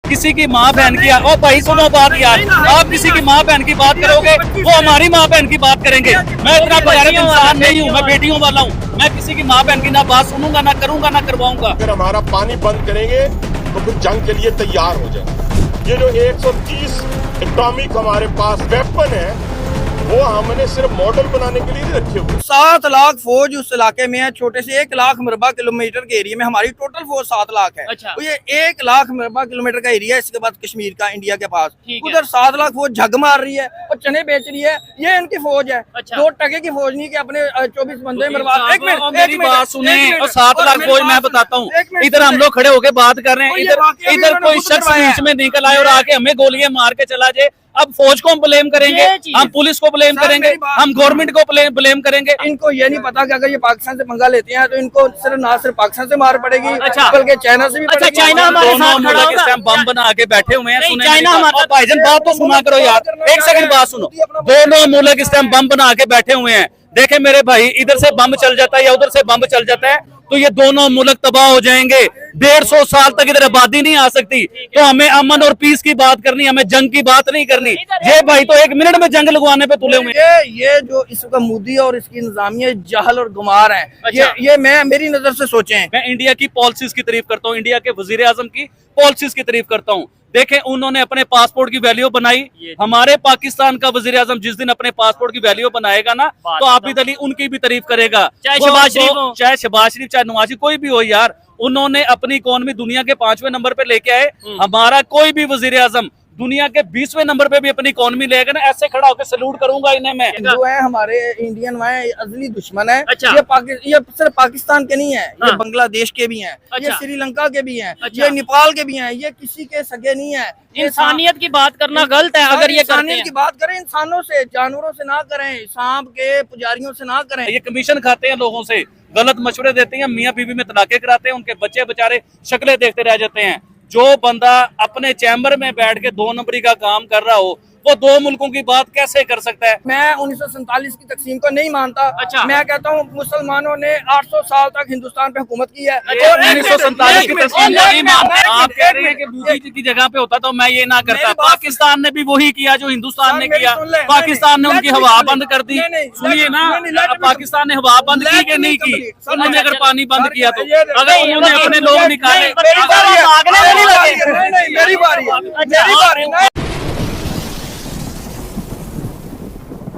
किसी की माँ बहन की, ओ भाई सुनो बात यार, आप किसी की माँ बहन की बात करोगे वो हमारी माँ बहन की बात करेंगे। मैं इतना गैरत इंसान नहीं हूँ, मैं बेटियों वाला हूँ। मैं किसी की माँ बहन की ना बात सुनूंगा, ना करूंगा, ना करवाऊंगा। अगर हमारा पानी बंद करेंगे तो फिर जंग के लिए तैयार हो जाए। ये जो 130 एटॉमिक हमारे पास वेपन है वो हमने सिर्फ मॉडल बनाने के लिए नहीं रखे हुए। 7 लाख फौज उस इलाके में है, छोटे से 1 लाख मरबा किलोमीटर के एरिया में हमारी टोटल फौज 7 लाख है। अच्छा। तो ये 1 लाख मरबा किलोमीटर का एरिया है, इसके बाद कश्मीर का इंडिया के पास, ठीक है। उधर 7 लाख फौज झग मार रही है और चने बेच रही है, ये इनकी फौज है। अच्छा। 2 टके की फौज नहीं कि अपने 24 बंदे मरवा। एक मिनट, मेरी बात सुने, और 7 लाख फौज मैं बताता हूँ, इधर हम लोग लोग खड़े होके बात कर रहे हैं, और ये इधर वाकया भी इधर उन्होंने कोई खुद शख्स करवाया बीच में निकल आए और आके हमें गोलियां मार के चला जाए। अब फौज को हम ब्लेम करेंगे, ये चीज़। हम पुलिस को ब्लेम सर, करेंगे, मेरी बात हम गवर्नमेंट को ब्लेम करेंगे। इनको ये नहीं पता कि अगर ये पाकिस्तान से पंगा लेते हैं तो इनको सिर्फ ना सिर्फ पाकिस्तान से मार पड़ेगी, अच्छा। बल्कि चाइना से भी अच्छा, पड़ेगी। चाइना हमारे दोनों साथ खड़ा मुल्क होगा। इस टाइम बम बना के बैठे हुए हैं। नहीं, सुने चाइना मेरी बात। हमारा- भाईजान बात तो सुना करो यार, एक सेकंड बात सुनो। दोनों मुल्क इस टाइम बम बना के बैठे हुए हैं। देखे मेरे भाई, इधर से बम चल जाता है या उधर से बम चल जाता है तो ये दोनों मुल्क तबाह हो जाएंगे। 150 साल तक इधर आबादी नहीं आ सकती। तो हमें अमन और पीस की बात करनी, हमें जंग की बात नहीं करनी। ये भाई तो 1 मिनट में जंग लगवाने पे तुले हुए हैं। ये जो इसका मोदी और इसकी इंतजामिया जहल और गुमार है। अच्छा। ये मैं मेरी नजर से सोचें। मैं इंडिया की पॉलिसीज की तारीफ करता हूँ, इंडिया के वजीर आजम की पॉलिसीज की तारीफ करता हूँ। देखें, उन्होंने अपने पासपोर्ट की वैल्यू बनाई। हमारे पाकिस्तान का वजीर आजम जिस दिन अपने पासपोर्ट की वैल्यू बनाएगा ना, तो आबिद अली उनकी भी तारीफ करेगा, चाहे वो शहबाज शरीफ हो। चाहे शहबाज शरीफ, चाहे नवाज शरीफ, कोई भी हो यार। उन्होंने अपनी इकोनॉमी दुनिया के 5वें नंबर पे लेके आए। हमारा कोई भी वजीर आजम दुनिया के 20वें नंबर पे भी अपनी इकोनॉमी लेगा ना, ऐसे खड़ा होकर सैल्यूट करूंगा इन्हें मैं। जो है हमारे इंडियन है अजली दुश्मन है। अच्छा। ये सिर्फ पाकिस्तान के नहीं है, ये हाँ। बांग्लादेश के भी हैं, ये अच्छा। श्रीलंका के भी हैं, अच्छा। ये नेपाल के भी हैं, ये किसी के सगे नहीं है। ये इंसानियत की बात करना गलत है अगर ये करते इंसानियत हैं। की बात करें, इंसानों से, जानवरों से ना करें, सांप के पुजारियों से ना करें। ये कमीशन खाते हैं लोगों से, गलत मशवरे देते हैं, मियाँ बीवी में तलाके कराते हैं, उनके बच्चे बेचारे शक्लें देखते रह जाते हैं। जो बंदा अपने चैम्बर में बैठ के 2 नंबरी का काम कर रहा हो, वो 2 मुल्कों की बात कैसे कर सकता है? मैं 1947 की तकसीम को नहीं मानता। अच्छा। मैं कहता हूँ मुसलमानों ने 800 साल तक हिंदुस्तान पे हुकूमत की है। ये 1947 की तस्वीर नहीं मानते। आप कह रहे हैं कि एक मोदी जी की जगह पे होता तो मैं ये ना करता। मेरी बात पाकिस्तान ने भी वही किया जो हिंदुस्तान ने सर, मेरी किया। सुन ले। पाकिस्तान ने नहीं, उनकी नहीं, हवा नहीं, बंद कर दी। नहीं, नहीं, सुनिए ना, नहीं, नहीं, let me पाकिस्तान ने हवा बंद की कि नहीं की? उन्होंने अगर पानी बंद किया तो, अगर उन्होंने अपने लोग निकाले, मेरी बारी है, भागने में नहीं लगे। नहीं, नहीं, मेरी बारी है, मेरी बारी है।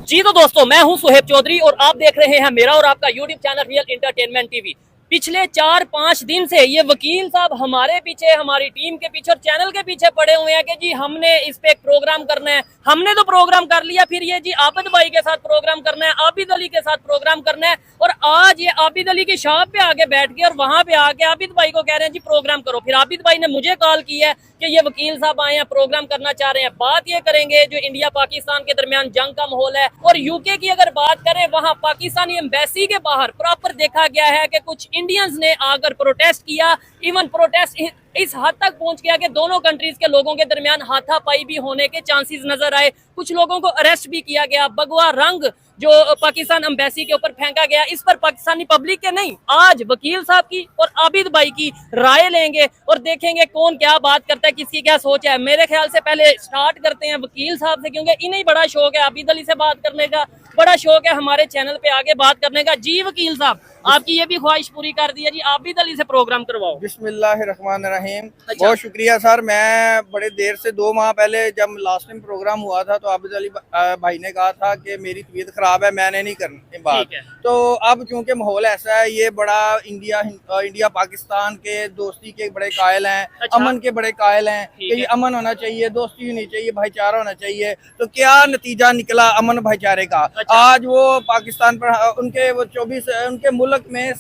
जी तो दोस्तों, मैं हूं सुहेब चौधरी और आप देख रहे हैं मेरा और आपका YouTube channel real entertainment TV. पिछले 4-5 दिन से ये वकील साहब हमारे पीछे, हमारी टीम के पीछे और चैनल के पीछे पड़े हुए हैं कि जी हमने इस पे एक प्रोग्राम करना है। हमने तो प्रोग्राम कर लिया, फिर ये जी आबिद भाई के साथ प्रोग्राम करना है, आबिद अली के साथ प्रोग्राम करना है। और आज ये आबिद अली की शॉप पे आके बैठ गए और वहां पे आके आबिद भाई को कह रहे हैं जी प्रोग्राम करो। फिर आबिद भाई ने मुझे कॉल की है कि ये वकील साहब आए हैं, प्रोग्राम करना चाह रहे हैं। बात ये करेंगे जो इंडिया पाकिस्तान के दरमियान जंग का माहौल है। और यूके की अगर बात करें, वहां पाकिस्तानी एम्बेसी के बाहर प्रॉपर देखा गया है कि कुछ इंडियंस ने आकर प्रोटेस्ट किया। इवन प्रोटेस्ट इस हद तक पहुंच गया कि दोनों कंट्रीज के लोगों के दरमियान हाथापाई भी होने के चांसेस नजर आए। कुछ लोगों को अरेस्ट भी किया गया। भगवा रंग जो पाकिस्तान एम्बेसी के ऊपर फेंका गया, इस पर पाकिस्तानी पब्लिक के नहीं, आज वकील साहब की और आबिद भाई की राय लेंगे और देखेंगे कौन क्या बात करता है, किसकी क्या सोच है। मेरे ख्याल से पहले स्टार्ट करते हैं वकील साहब से, क्योंकि इन्हें बड़ा शौक है आबिद अली से बात करने का, बड़ा शौक है हमारे चैनल पे आगे बात करने का। जी वकील साहब, आपकी ये भी ख्वाहिश पूरी कर दी है जी, आबिद अली से प्रोग्राम करवाओ। बिस्मिल्लाहिर्रहमानिर्रहीम। अच्छा। बहुत शुक्रिया सर। मैं बड़े देर से 2 माह पहले जब लास्ट टाइम प्रोग्राम हुआ था तो आबिद अली भाई ने कहा था कि मेरी तबीयत खराब है, मैंने नहीं करनी बात। ठीक है। तो अब चूंकि माहौल ऐसा है, ये बड़ा इंडिया पाकिस्तान के दोस्ती के बड़े कायल हैं। अच्छा। अमन के बड़े कायल हैं ठीक कि है। ये अमन होना चाहिए, दोस्ती होनी चाहिए, भाईचारा होना चाहिए। तो क्या नतीजा निकला अमन भाईचारे का? अच्छा। आज वो पाकिस्तान पर उनके वो 24 उनके मुल्क में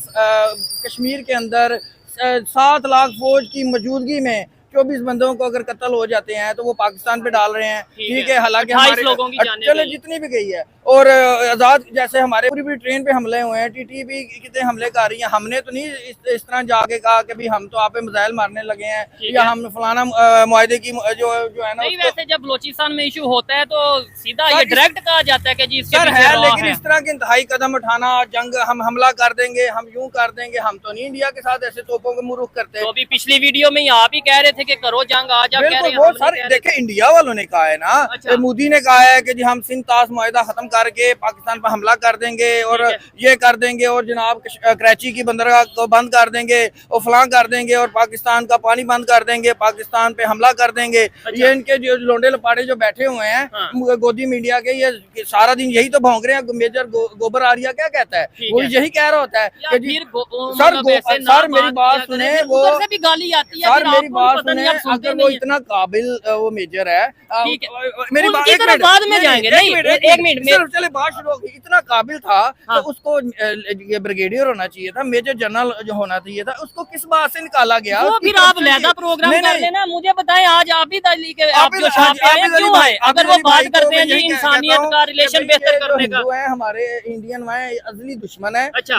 कश्मीर के अंदर 7 लाख फौज की मौजूदगी में 24 बंदों को अगर कत्ल हो जाते हैं तो वो पाकिस्तान पे डाल रहे हैं। ठीक ठीक है। है, हालांकि 28 हमारे लोगों की जानें चलो गई। जितनी भी गई है, और आज़ाद जैसे हमारे पूरी पूरी ट्रेन पे हमले हुए हैं, टीटी भी कितने हमले कर रही हैं। हमने तो नहीं इस तरह जाके कहा कि भाई हम तो आप पे मिसाइल मारने लगे हैं या हम फलाना मुआहदे की जो है ना। नहीं, वैसे जब बलोचिस्तान में इशू होता है तो सीधा ये डायरेक्ट कहा जाता है कि जी इसके सर पीछे है, रॉ लेकिन है। इस तरह के इंतहाई कदम उठाना, जंग हम हमला कर देंगे, हम यूं कर देंगे, हम तो नहीं इंडिया के साथ ऐसे तोपों के मुंह रुख करते। तो अभी पिछली वीडियो में आप ही कह रहे थे कि करो जंग, आज आप कह रहे बिल्कुल, हैं वो हम नहीं सर कह रहे। देखे इंडिया वालों ने कहा है ना, अच्छा। मोदी ने कहा है कि जी हम सिंध ताश मुआहिदा खत्म करके पाकिस्तान पर हमला कर देंगे और ये कर देंगे और जनाब कराची की बंदरगाह को बंद कर देंगे और फलां कर देंगे और पाकिस्तान का पानी बंद कर देंगे, पाकिस्तान पे हमला कर देंगे। ये इनके जो लोंडे लपाड़े जो बैठे हुए हैं गोदी मीडिया के, ये सारा दिन यही तो भौंक रहे हैं। मेजर गोबर आर्या क्या कहता है, वो यही कह रहा होता है कि जी सर मेरी बात सुने, वो उधर से भी गाली आती है, सर फिर मेरी आपको बात पता नहीं, सुने, आप सुनते अगर नहीं वो हैं। इतना काबिल वो मेजर है, ठीक है, मेरी उनकी बात एक तरफ मिनट बाद में जाएंगे। नहीं, एक मिनट सिर्फ चले बात शुरू होगी। इतना काबिल था हाँ। तो उसको ये ब्रिगेडियर होना चाहिए था, मेजर जनरल जो होना चाहिए था, उसको किस बात से निकाला गया? वो उसकी फिर आप तरफ से लहदा प्रोग्राम नहीं, कर नहीं। लेना। मुझे बताएं आज आप भी दिल्ली के आप जो शाह पे आप आए भी क्यों भाई- आए? आप अगर भी वो भाई बात को करते हैं मैं जी यही इंसानियत कहता का हूं रिलेशन कि बेहतर ये जो करने का। हिंदू है हमारे इंडियन है, असली दुश्मन है। अच्छा।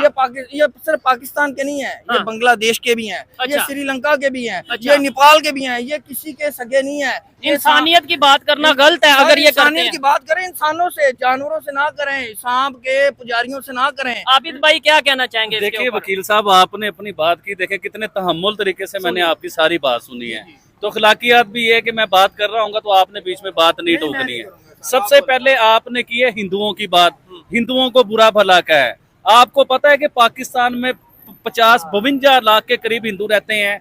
ये सिर्फ पाकिस्तान के नहीं है, ये हाँ। बांग्लादेश के भी हैं, ये अच्छा। श्रीलंका के भी हैं, अच्छा। ये नेपाल के भी हैं, ये किसी के सगे नहीं है। ये इंसानियत की बात करना गलत है अगर ये करते इंसानियत की हैं। बात करें, इंसानों से, जानवरों से ना करें, सांप के पुजारियों से ना करें। आबिद भाई क्या कहना चाहेंगे इसके देखिए ऊपर? वकील साहब, आपने अपनी बात की, देखे कितने तहम्मुल तरीके से मैंने आपकी सारी बात सुनी है। तो अखलाकियात भी ये है कि मैं बात कर रहा हूँ तो आपने बीच में बात नहीं टोकनी है। सबसे पहले आपने की है हिंदुओं की बात, हिंदुओं को बुरा भला का है। आपको पता है कि पाकिस्तान में 52 लाख के करीब हिंदू रहते हैं।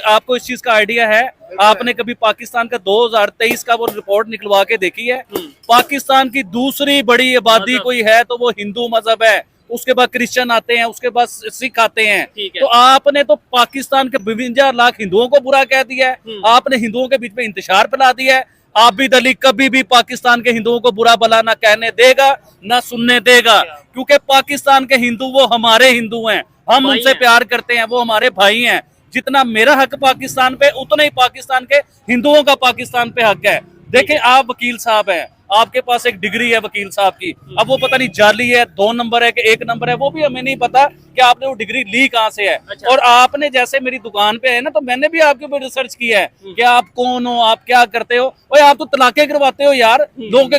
आपको इस चीज का आइडिया है? आपने कभी पाकिस्तान का 2023 का वो रिपोर्ट निकलवा के देखी है? पाकिस्तान की दूसरी बड़ी आबादी कोई है तो वो हिंदू मजहब है, उसके बाद क्रिश्चियन आते हैं, उसके बाद सिख आते हैं। तो आपने तो पाकिस्तान के 52 लाख हिंदुओं को बुरा कह दिया है। आपने हिंदुओं के बीच में इंतशार फैला दिया है। आबिद अली कभी भी पाकिस्तान के हिंदुओं को बुरा भला ना कहने देगा ना सुनने देगा, क्योंकि पाकिस्तान के हिंदू वो हमारे हिंदू हैं, हम उनसे प्यार करते हैं, वो हमारे भाई हैं। जितना मेरा हक पाकिस्तान पे, उतना ही पाकिस्तान के हिंदुओं का पाकिस्तान पे हक है। देखें, आप वकील साहब हैं, आपके पास एक डिग्री है वकील साहब की, अब वो पता नहीं जाली है, 2 नंबर है कि 1 नंबर है, वो भी हमें नहीं पता कि आपने वो डिग्री ली कहाँ से है। अच्छा। और आपने जैसे मेरी दुकान पे है ना, तो मैंने भी आपके ऊपर रिसर्च किया है कि आप कौन हो, आप क्या करते हो। और आप तो तलाके करवाते हो यार, लोगों के